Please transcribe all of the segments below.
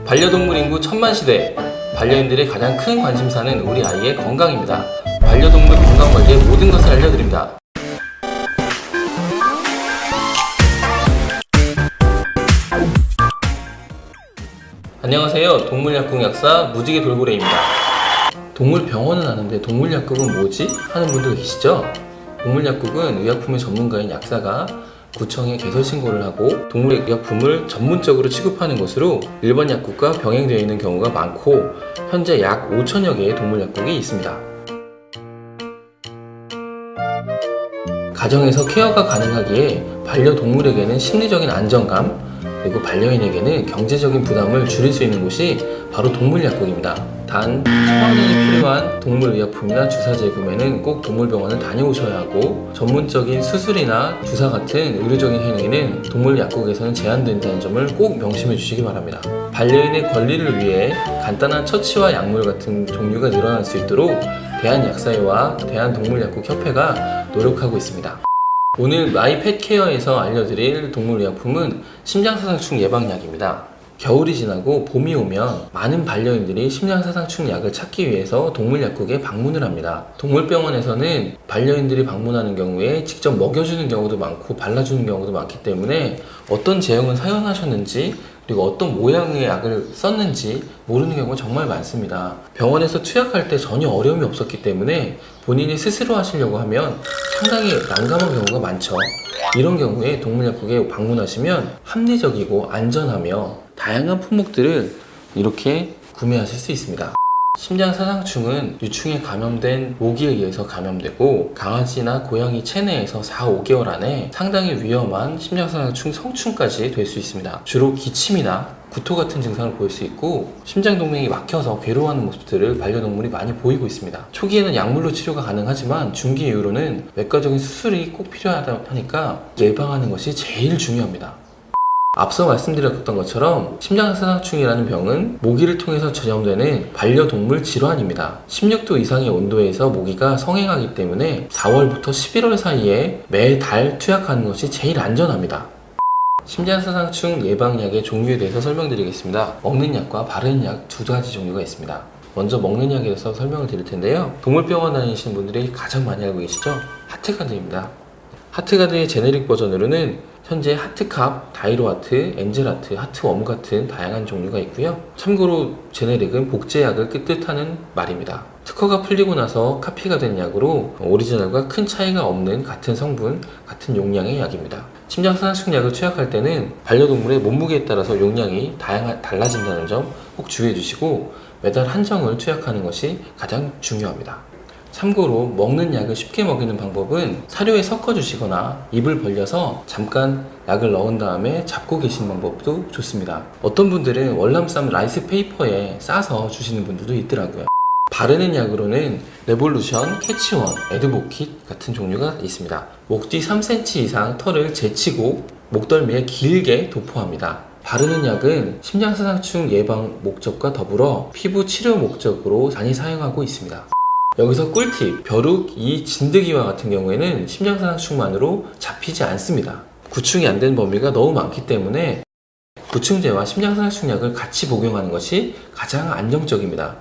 반려동물 인구 1000만 시대, 반려인들의 가장 큰 관심사는 우리 아이의 건강입니다. 반려동물 건강관리의 모든 것을 알려드립니다. 안녕하세요. 동물약국 약사 무지개 돌고래입니다. 동물병원은 아는데 동물약국은 뭐지? 하는 분들 계시죠? 동물약국은 의약품의 전문가인 약사가 구청에 개설 신고를 하고 동물의약품을 전문적으로 취급하는 곳으로 일반 약국과 병행되어 있는 경우가 많고, 현재 약 5천여 개의 동물약국이 있습니다. 가정에서 케어가 가능하기에 반려동물에게는 심리적인 안정감, 그리고 반려인에게는 경제적인 부담을 줄일 수 있는 곳이 바로 동물약국입니다. 단, 처방전이 필요한 동물의약품이나 주사제 구매는 꼭 동물병원을 다녀오셔야 하고, 전문적인 수술이나 주사 같은 의료적인 행위는 동물약국에서는 제한된다는 점을 꼭 명심해 주시기 바랍니다. 반려인의 권리를 위해 간단한 처치와 약물 같은 종류가 늘어날 수 있도록 대한약사회와 대한동물약국협회가 노력하고 있습니다. 오늘 마이펫케어에서 알려드릴 동물의약품은 심장사상충 예방약입니다. 겨울이 지나고 봄이 오면 많은 반려인들이 심장사상충 약을 찾기 위해서 동물약국에 방문을 합니다. 동물병원에서는 반려인들이 방문하는 경우에 직접 먹여주는 경우도 많고 발라주는 경우도 많기 때문에 어떤 제형을 사용하셨는지, 그리고 어떤 모양의 약을 썼는지 모르는 경우가 정말 많습니다. 병원에서 투약할 때 전혀 어려움이 없었기 때문에 본인이 스스로 하시려고 하면 상당히 난감한 경우가 많죠. 이런 경우에 동물약국에 방문하시면 합리적이고 안전하며 다양한 품목들을 이렇게 구매하실 수 있습니다. 심장사상충은 유충에 감염된 모기에 의해서 감염되고, 강아지나 고양이 체내에서 4-5개월 안에 상당히 위험한 심장사상충 성충까지 될 수 있습니다. 주로 기침이나 구토 같은 증상을 보일 수 있고, 심장동맥이 막혀서 괴로워하는 모습들을 반려동물이 많이 보이고 있습니다. 초기에는 약물로 치료가 가능하지만 중기 이후로는 외과적인 수술이 꼭 필요하다 하니까 예방하는 것이 제일 중요합니다. 앞서 말씀드렸던 것처럼 심장사상충이라는 병은 모기를 통해서 전염되는 반려동물 질환입니다. 16도 이상의 온도에서 모기가 성행하기 때문에 4월부터 11월 사이에 매달 투약하는 것이 제일 안전합니다. 심장사상충 예방약의 종류에 대해서 설명드리겠습니다. 먹는 약과 바르는 약 두 가지 종류가 있습니다. 먼저 먹는 약에 대해서 설명을 드릴 텐데요. 동물병원 다니시는 분들이 가장 많이 알고 계시죠? 하트가드입니다. 하트가드의 제네릭 버전으로는 현재 하트캅, 다이로하트, 엔젤하트, 하트웜 같은 다양한 종류가 있고요. 참고로 제네릭은 복제약을 뜻하는 말입니다. 특허가 풀리고 나서 카피가 된 약으로 오리지널과 큰 차이가 없는 같은 성분, 같은 용량의 약입니다. 심장사상충 약을 투약할 때는 반려동물의 몸무게에 따라서 용량이 달라진다는 점 꼭 주의해 주시고, 매달 한정을 투약하는 것이 가장 중요합니다. 참고로 먹는 약을 쉽게 먹이는 방법은 사료에 섞어 주시거나 입을 벌려서 잠깐 약을 넣은 다음에 잡고 계시는 방법도 좋습니다. 어떤 분들은 월남쌈 라이스 페이퍼에 싸서 주시는 분들도 있더라고요. 바르는 약으로는 레볼루션, 캐치원, 에드보킷 같은 종류가 있습니다. 목 뒤 3cm 이상 털을 제치고 목덜미에 길게 도포합니다. 바르는 약은 심장사상충 예방 목적과 더불어 피부 치료 목적으로 많이 사용하고 있습니다. 여기서 꿀팁, 벼룩, 이 진드기와 같은 경우에는 심장사상충만으로 잡히지 않습니다. 구충이 안 된 범위가 너무 많기 때문에 구충제와 심장사상충 약을 같이 복용하는 것이 가장 안정적입니다.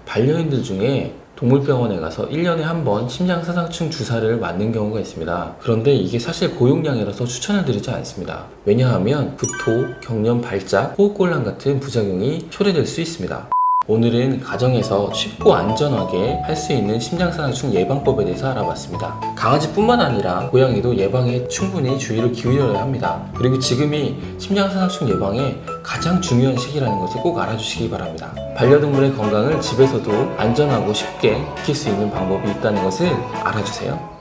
반려인들 중에 동물병원에 가서 1년에 한 번 심장사상충 주사를 맞는 경우가 있습니다. 그런데 이게 사실 고용량이라서 추천을 드리지 않습니다. 왜냐하면 구토, 경련 발작, 호흡곤란 같은 부작용이 초래될 수 있습니다. 오늘은 가정에서 쉽고 안전하게 할 수 있는 심장사상충 예방법에 대해서 알아봤습니다. 강아지뿐만 아니라 고양이도 예방에 충분히 주의를 기울여야 합니다. 그리고 지금이 심장사상충 예방에 가장 중요한 시기라는 것을 꼭 알아주시기 바랍니다. 반려동물의 건강을 집에서도 안전하고 쉽게 지킬 수 있는 방법이 있다는 것을 알아주세요.